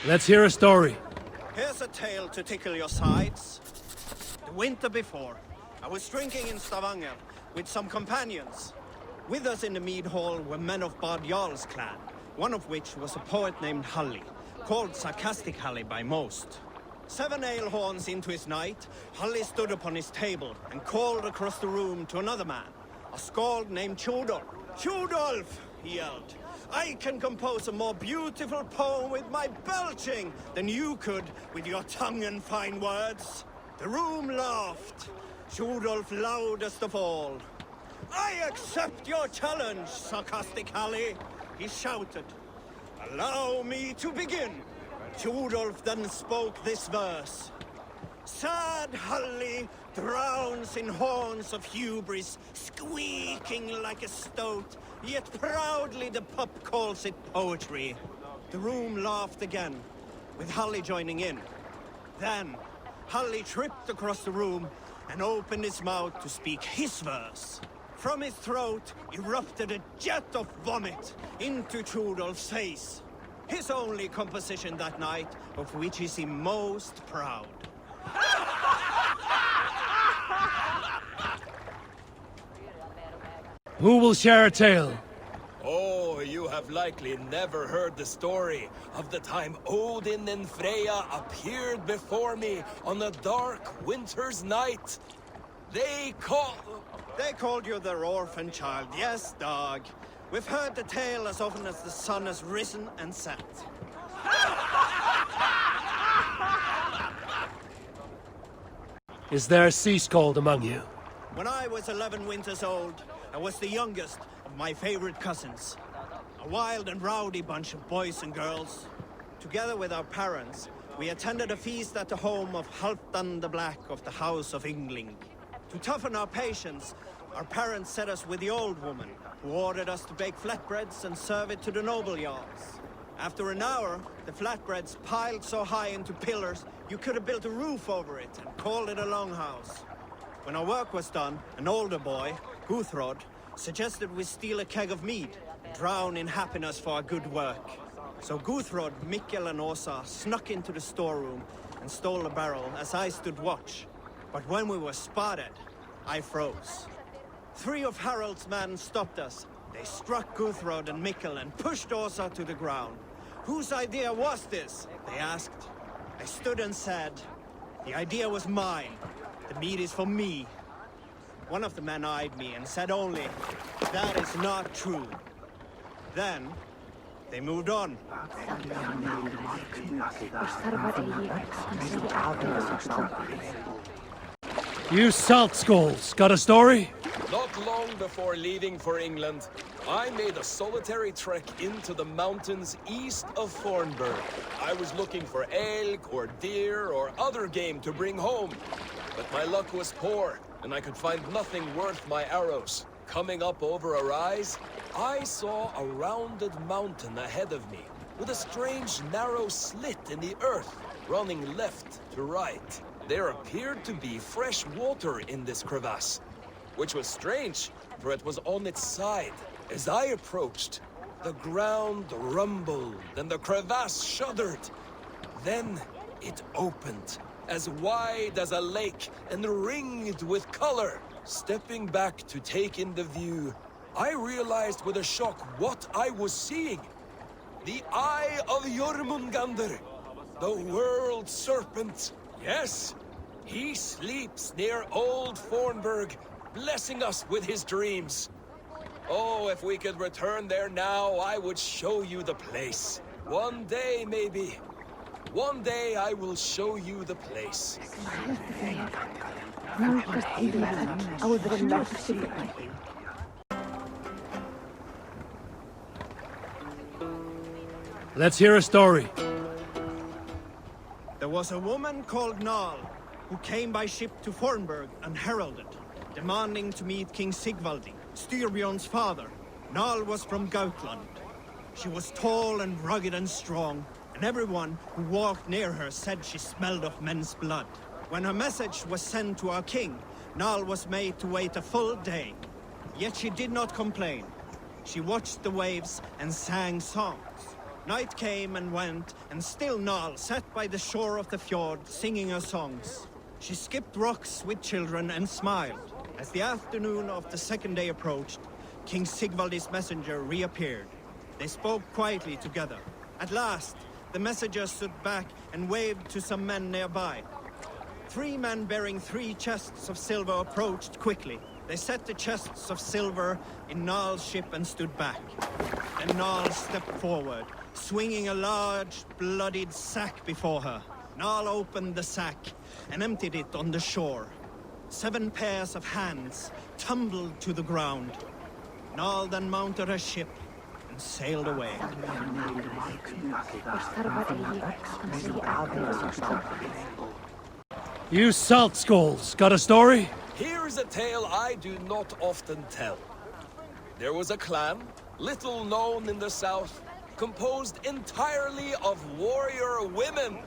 Let's hear a story. Here's a tale to tickle your sides. The winter before, I was drinking in Stavanger with some companions. With us in the mead hall were men of Bard Jarl's clan, one of which was a poet named Halli, called Sarcastic Halli by most. 7 ale horns into his night, Halli stood upon his table and called across the room to another man, a Skald named Kjotve. "Kjotve!" he yelled. "I can compose a more beautiful poem with my belching than you could with your tongue and fine words." The room laughed. Kjotve loudest of all. "I accept your challenge, Sarcastic Halli," he shouted. "Allow me to begin." Kjotve then spoke this verse. "Sad Halli drowns in horns of hubris, squeaking like a stoat, yet proudly the pup calls it poetry." The room laughed again, with Halli joining in. Then, Halli tripped across the room and opened his mouth to speak his verse. From his throat erupted a jet of vomit into Kjotve's face. His only composition that night, of which he seemed most proud. Who will share a tale? Oh, you have likely never heard the story of the time Odin and Freya appeared before me on a dark winter's night. They called you their orphan child, yes, dog. We've heard the tale as often as the sun has risen and set. Is there a sea Skald among you? When I was 11 winters old, I was the youngest of my favorite cousins. A wild and rowdy bunch of boys and girls. Together with our parents, we attended a feast at the home of Halfdan the Black of the House of Yngling. To toughen our patience, our parents set us with the old woman, who ordered us to bake flatbreads and serve it to the noble jarls. After an hour, the flatbreads piled so high into pillars, you could have built a roof over it and called it a longhouse. When our work was done, an older boy, Guthrod, suggested we steal a keg of mead, and drown in happiness for our good work. So Guthrod, Mikkel and Åsa snuck into the storeroom and stole a barrel as I stood watch. But when we were spotted, I froze. 3 of Harald's men stopped us. They struck Guthrod and Mikkel and pushed Åsa to the ground. "Whose idea was this?" they asked. I stood and said, "The idea was mine. The meat is for me." One of the men eyed me and said only, "That is not true." Then, they moved on. You salt skulls, got a story? Not long before leaving for England, I made a solitary trek into the mountains east of Fornburg. I was looking for elk or deer or other game to bring home. But my luck was poor, and I could find nothing worth my arrows. Coming up over a rise, I saw a rounded mountain ahead of me, with a strange narrow slit in the earth, running left to right. There appeared to be fresh water in this crevasse, which was strange, for it was on its side. As I approached, the ground rumbled and the crevasse shuddered. Then it opened, as wide as a lake and ringed with color. Stepping back to take in the view, I realized with a shock what I was seeing. The Eye of Jormungandr, the world serpent. Yes, he sleeps near Old Fornburg, blessing us with his dreams. Oh, if we could return there now, I would show you the place. One day, maybe. One day I will show you the place. Let's hear a story. There was a woman called Onarr, who came by ship to Fornburg unheralded, demanding to meet King Sigvaldi, Styrbjorn's father. Onarr was from Gautland. She was tall and rugged and strong, and everyone who walked near her said she smelled of men's blood. When her message was sent to our king, Onarr was made to wait a full day. Yet she did not complain. She watched the waves and sang songs. Night came and went, and still Nal sat by the shore of the fjord singing her songs. She skipped rocks with children and smiled. As the afternoon of the second day approached, King Sigvaldi's messenger reappeared. They spoke quietly together. At last, the messenger stood back and waved to some men nearby. 3 men bearing 3 chests of silver approached quickly. They set the chests of silver in Nal's ship and stood back. Then Nal stepped forward, swinging a large, bloodied sack before her. Nal opened the sack and emptied it on the shore. 7 pairs of hands tumbled to the ground. Nal then mounted her ship and sailed away. You salt skulls, got a story? Here's a tale I do not often tell. There was a clan, little known in the south, composed entirely of warrior women.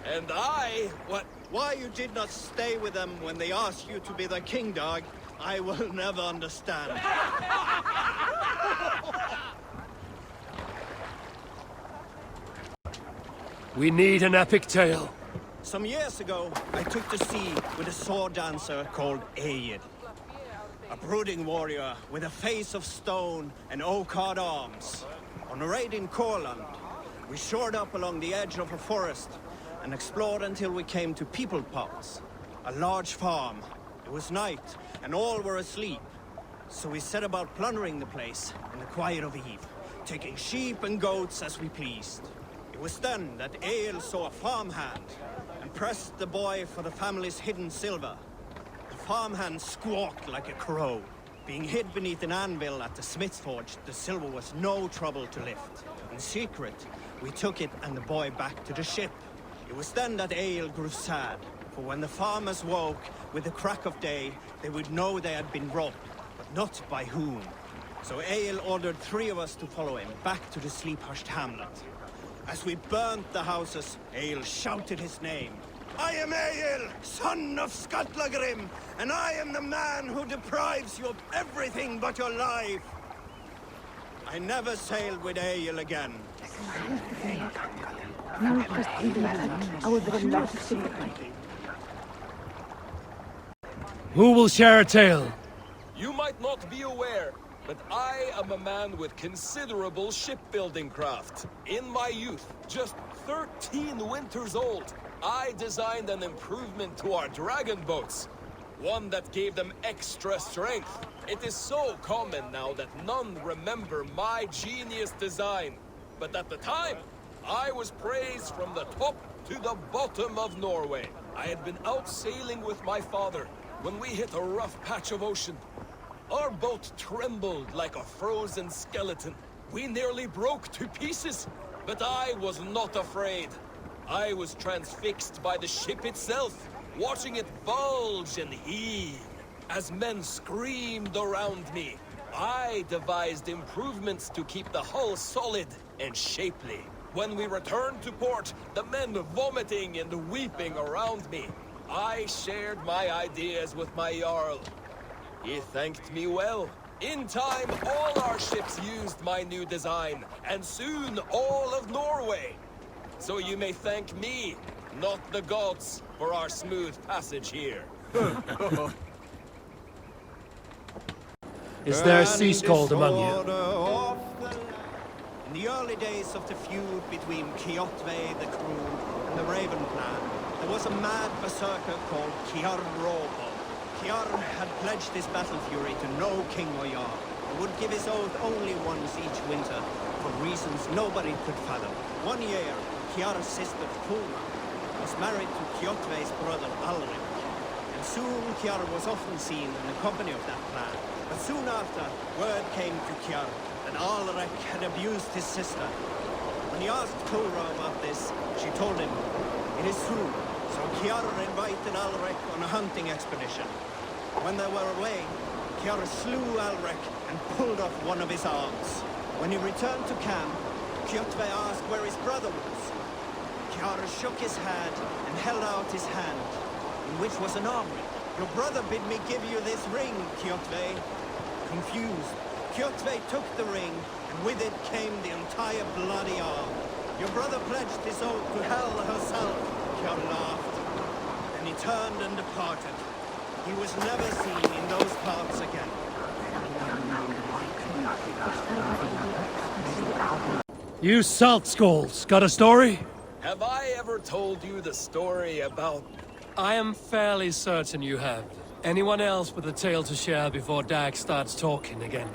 And Why you did not stay with them when they asked you to be their king dog, I will never understand. We need an epic tale. Some years ago, I took to sea with a sword dancer called Egil. A brooding warrior with a face of stone and oak-hard arms. On a raid in Coolstory, we shored up along the edge of a forest and explored until we came to People Pots, a large farm. It was night, and all were asleep. So we set about plundering the place in the quiet of eve, taking sheep and goats as we pleased. It was then that Egil saw a farmhand and pressed the boy for the family's hidden silver. The farmhand squawked like a crow. Being hid beneath an anvil at the smith's forge, the silver was no trouble to lift. In secret, we took it and the boy back to the ship. It was then that Egil grew sad, for when the farmers woke with the crack of day, they would know they had been robbed, but not by whom. So Egil ordered 3 of us to follow him back to the sleep-hushed hamlet. As we burnt the houses, Egil shouted his name. I am Egil, son of Skaldagrim, and I am the man who deprives you of everything but your life. I never sailed with Egil again. Who will share a tale? You might not be aware, but I am a man with considerable shipbuilding craft. In my youth, just 13 winters old, I designed an improvement to our dragon boats. One that gave them extra strength. It is so common now that none remember my genius design. But at the time, I was praised from the top to the bottom of Norway. I had been out sailing with my father when we hit a rough patch of ocean. Our boat trembled like a frozen skeleton. We nearly broke to pieces, but I was not afraid. I was transfixed by the ship itself, watching it bulge and heave. As men screamed around me, I devised improvements to keep the hull solid and shapely. When we returned to port, the men vomiting and weeping around me, I shared my ideas with my Jarl. He thanked me well. In time, all our ships used my new design, and soon all of Norway. So you may thank me, not the gods, for our smooth passage here. Is there a sea Skald among you? In the early days of the feud between Kjotve, the crew, and the Raven clan, there was a mad berserker called Kiarr Rawbone. Kiarr had pledged his battle fury to no king or jarl, and would give his oath only once each winter, for reasons nobody could fathom. One year, Kiarr's sister, Fulma, was married to Kjotve's brother, Alrik, and soon Kiarr was often seen in the company of that clan. But soon after, word came to Kiarr that Alrik had abused his sister. When he asked Fulma about this, she told him, "It is true." So Kiarr invited Alrik on a hunting expedition. When they were away, Kiarr slew Alrik and pulled off one of his arms. When he returned to camp, Kjotve asked where his brother was. Kiarr shook his head and held out his hand, in which was an armlet. "Your brother bid me give you this ring, Kjotve." Confused, Kjotve took the ring, and with it came the entire bloody arm. Your brother pledged his oath to Hell herself, Kiarr laughed. Then he turned and departed. He was never seen in those parts again. You salt skulls, got a story? Have I ever told you the story about... I am fairly certain you have. Anyone else with a tale to share before Dag starts talking again?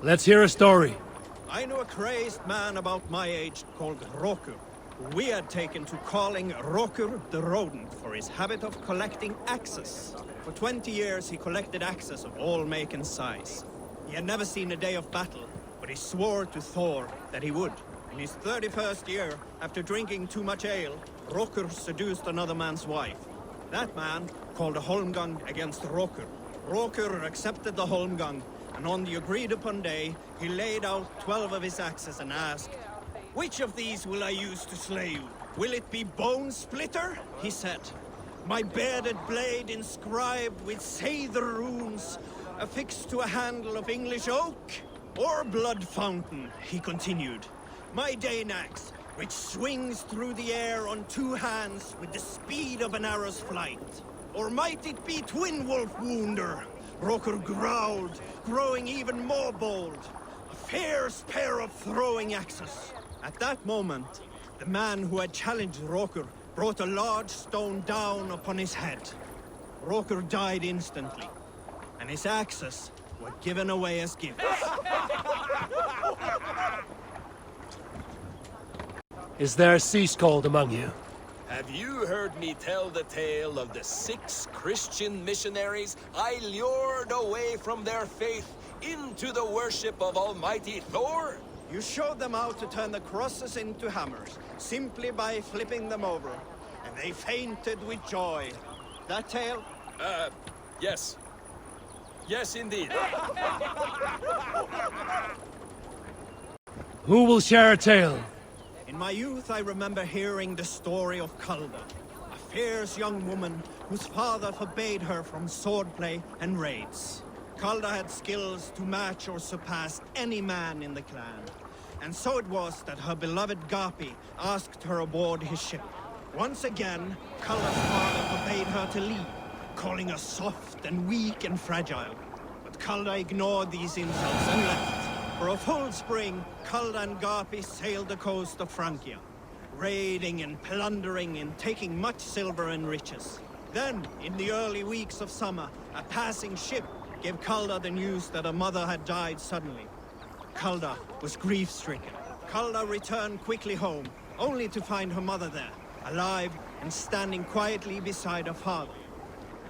Let's hear a story. I knew a crazed man about my age called Rokur, who we had taken to calling Rokur the Rodent for his habit of collecting axes. For 20 years he collected axes of all make and size. He had never seen a day of battle, but he swore to Thor that he would. In his 31st year, after drinking too much ale, Rokur seduced another man's wife. That man called a holmgang against Rokur. Rokur accepted the holmgang, and on the agreed-upon day, he laid out 12 of his axes and asked, "Which of these will I use to slay you? Will it be Bone Splitter?" he said. "My bearded blade inscribed with Seidr runes, affixed to a handle of English oak? Or Blood Fountain," he continued. "My Dane axe, which swings through the air on 2 hands with the speed of an arrow's flight? Or might it be Twin Wolf Wounder?" Rokur growled, growing even more bold. A fierce pair of throwing axes. At that moment, the man who had challenged Rokur brought a large stone down upon his head. Rokur died instantly, and his axes were given away as gifts. Is there a sea skald among you? Have you heard me tell the tale of the 6 Christian missionaries I lured away from their faith into the worship of Almighty Thor? You showed them how to turn the crosses into hammers, simply by flipping them over, and they fainted with joy. That tale? Yes. Yes, indeed. Who will share a tale? In my youth, I remember hearing the story of Kalda, a fierce young woman whose father forbade her from swordplay and raids. Kalda had skills to match or surpass any man in the clan. And so it was that her beloved Gapi asked her aboard his ship. Once again, Kalda's father forbade her to leave, calling her soft and weak and fragile. But Kalda ignored these insults and left. For a full spring, Kalda and Gapi sailed the coast of Francia, raiding and plundering and taking much silver and riches. Then, in the early weeks of summer, a passing ship gave Kalda the news that her mother had died suddenly. Kalda was grief-stricken. Kalda returned quickly home, only to find her mother there, alive and standing quietly beside her father.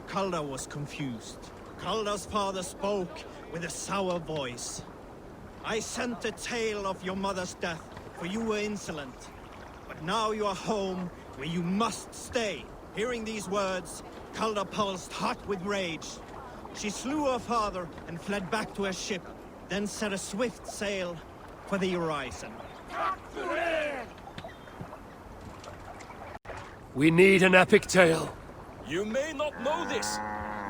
Kalda was confused. Kalda's father spoke with a sour voice. "I sent a tale of your mother's death, for you were insolent. But now you are home, where you must stay." Hearing these words, Kalda pulsed hot with rage. She slew her father and fled back to her ship, then set a swift sail for the horizon. We need an epic tale. You may not know this,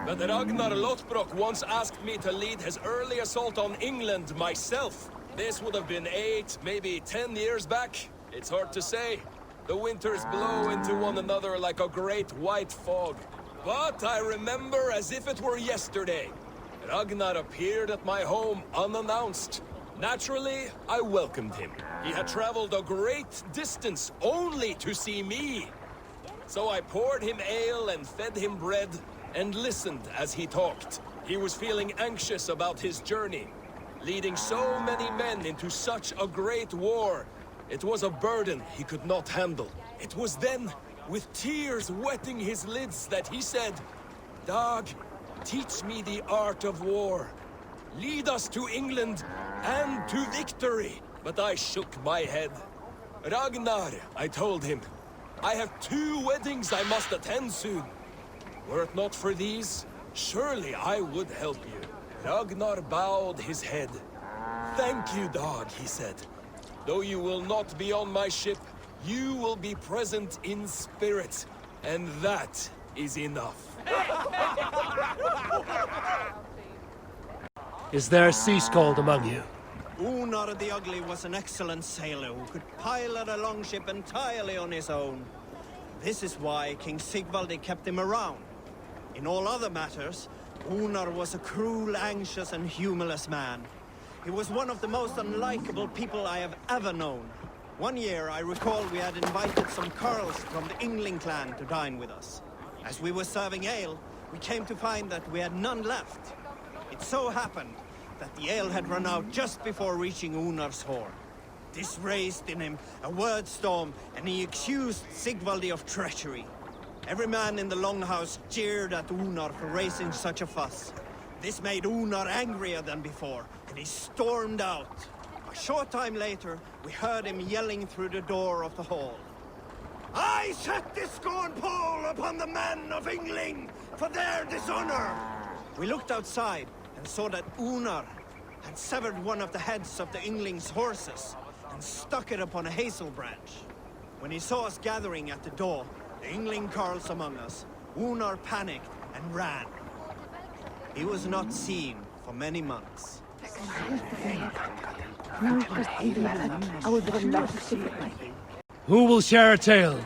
but Ragnar Lothbrok once asked me to lead his early assault on England myself. This would have been 8, maybe 10 years back. It's hard to say. The winters blow into one another like a great white fog. But I remember as if it were yesterday. Ragnar appeared at my home unannounced. Naturally, I welcomed him. He had traveled a great distance only to see me. So I poured him ale and fed him bread and listened as he talked. He was feeling anxious about his journey. Leading so many men into such a great war, it was a burden he could not handle. It was then, with tears wetting his lids, that he said, "Dag, teach me the art of war. Lead us to England and to victory." But I shook my head. "Ragnar," I told him, "I have 2 weddings I must attend soon. Were it not for these, surely I would help you." Ragnar bowed his head. "Thank you, Dag," he said. "Though you will not be on my ship, you will be present in spirit, and that is enough." Is there a sea Skald among you? Onarr the Ugly was an excellent sailor who could pilot a longship entirely on his own. This is why King Sigvaldi kept him around. In all other matters, Onarr was a cruel, anxious, and humorless man. He was one of the most unlikable people I have ever known. One year, I recall we had invited some Carls from the Yngling clan to dine with us. As we were serving ale, we came to find that we had none left. It so happened that the ale had run out just before reaching Onarr's hall. This raised in him a word storm, and he accused Sigvaldi of treachery. Every man in the longhouse jeered at Onarr for raising such a fuss. This made Onarr angrier than before, and he stormed out. A short time later, we heard him yelling through the door of the hall. "I set this scorn pole upon the men of Yngling for their dishonor!" We looked outside and saw that Onarr had severed one of the heads of the Yngling's horses and stuck it upon a hazel branch. When he saw us gathering at the door, the Yngling Carls among us, Onarr panicked and ran. He was not seen for many months. Who will share a tale?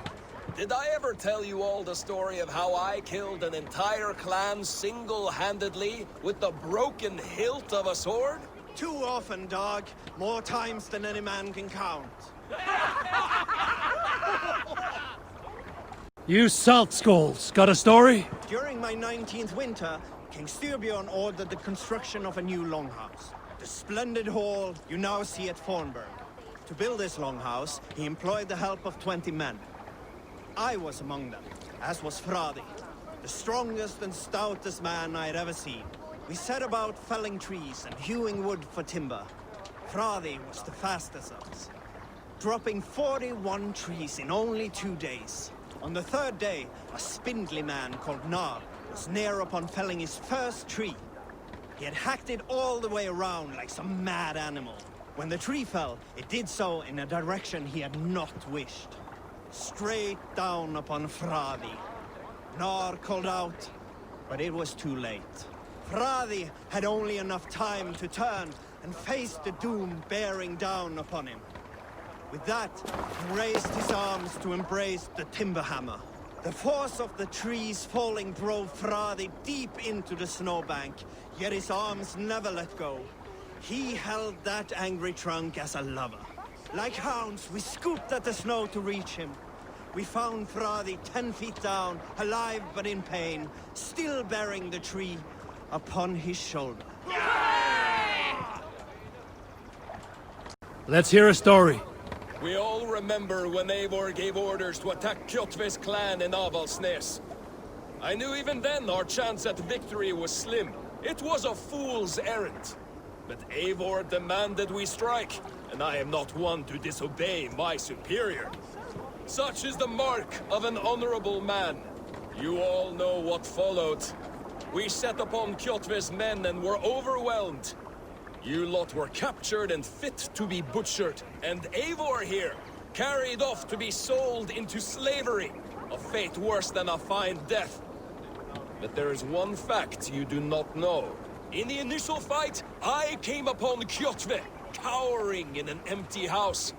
Did I ever tell you all the story of how I killed an entire clan single-handedly with the broken hilt of a sword? Too often, dog. More times than any man can count. You salt skulls, got a story? During my 19th winter, King Styrbjorn ordered the construction of a new longhouse. The splendid hall you now see at Fornburg. To build this longhouse, he employed the help of 20 men. I was among them, as was Frathi, the strongest and stoutest man I had ever seen. We set about felling trees and hewing wood for timber. Frathi was the fastest of us, dropping 41 trees in only 2 days. On the third day, a spindly man called Onarr was near upon felling his first tree. He had hacked it all the way around like some mad animal. When the tree fell, it did so in a direction he had not wished. Straight down upon Frathi. Onarr called out, but it was too late. Frathi had only enough time to turn and face the doom bearing down upon him. With that, he raised his arms to embrace the timber hammer. The force of the trees falling drove Frathi deep into the snowbank, yet his arms never let go. He held that angry trunk as a lover. Like hounds, we scooped at the snow to reach him. We found Frathi 10 feet down, alive but in pain, still bearing the tree upon his shoulder. Let's hear a story. We all remember when Eivor gave orders to attack Kjotve's clan in Avaldsnes. I knew even then our chance at victory was slim. It was a fool's errand. But Eivor demanded we strike, and I am not one to disobey my superior. Such is the mark of an honorable man. You all know what followed. We set upon Kjotve's men and were overwhelmed. You lot were captured and fit to be butchered, and Eivor here, carried off to be sold into slavery, a fate worse than a fine death. But there is one fact you do not know. In the initial fight, I came upon Kjotve, cowering in an empty house.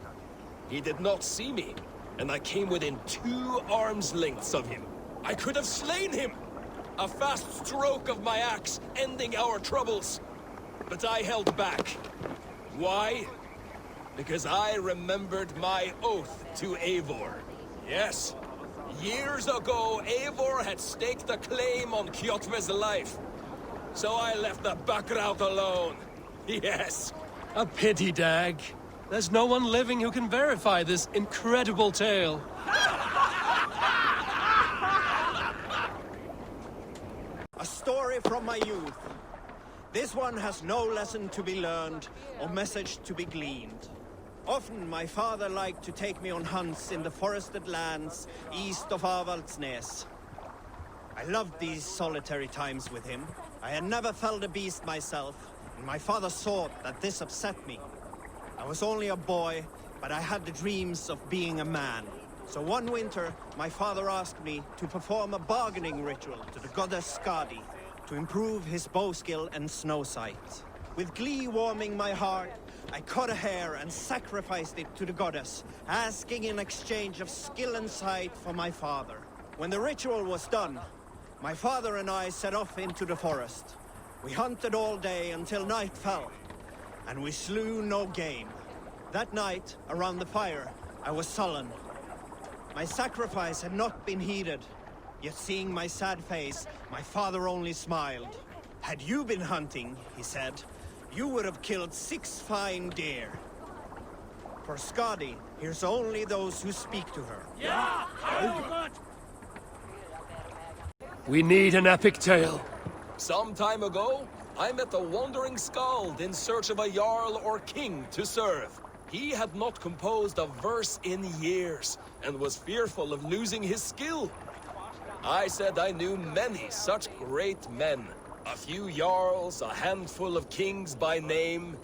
He did not see me, and I came within 2 arms lengths of him. I could have slain him! A fast stroke of my axe, ending our troubles. But I held back. Why? Because I remembered my oath to Eivor. Yes, years ago, Eivor had staked a claim on Kjotve's life. So I left the Backrout alone. Yes. A pity, Dag. There's no one living who can verify this incredible tale. A story from my youth. This one has no lesson to be learned or message to be gleaned. Often my father liked to take me on hunts in the forested lands east of Avaldsnes. I loved these solitary times with him. I had never felled a beast myself, and my father thought that this upset me. I was only a boy, but I had the dreams of being a man. So one winter, my father asked me to perform a bargaining ritual to the goddess Skadi to improve his bow skill and snow sight. With glee warming my heart, I cut a hair and sacrificed it to the goddess, asking in exchange of skill and sight for my father. When the ritual was done, my father and I set off into the forest. We hunted all day until night fell, and we slew no game. That night, around the fire, I was sullen. My sacrifice had not been heeded, yet seeing my sad face, my father only smiled. Had you been hunting, he said, you would have killed 6 fine deer. For Skadi hears only those who speak to her. We need an epic tale. Some time ago, I met a wandering Skald in search of a Jarl or king to serve. He had not composed a verse in years, and was fearful of losing his skill. I said I knew many such great men. A few Jarls, a handful of kings by name.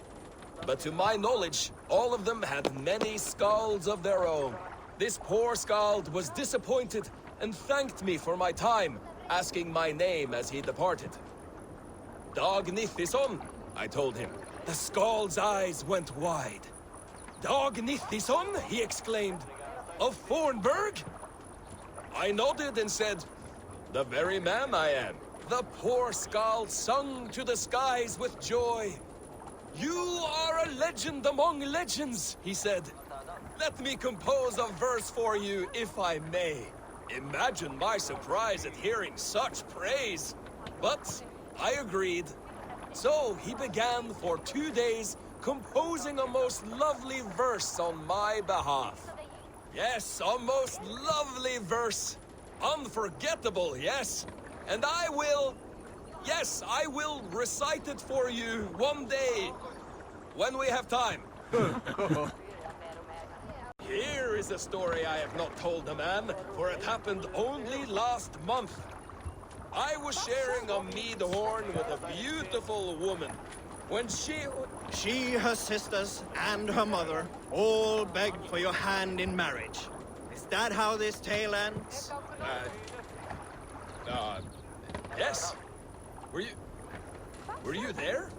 But to my knowledge, all of them had many Skalds of their own. This poor Skald was disappointed and thanked me for my time, asking my name as he departed. Dag Nithison, I told him. The Skald's eyes went wide. Dag Nithison, he exclaimed. Of Fornburg? I nodded and said, the very man I am. The poor Skald sung to the skies with joy. You are a legend among legends, he said. Let me compose a verse for you, if I may. Imagine my surprise at hearing such praise. But I agreed. So he began for 2 days composing a most lovely verse on my behalf. Yes, a most lovely verse. Unforgettable, yes. And I will recite it for you one day, when we have time. Here is a story I have not told a man, for it happened only last month. I was sharing a mead horn with a beautiful woman, when She, her sisters, and her mother all begged for your hand in marriage. Is that how this tale ends? Yes. Were you there?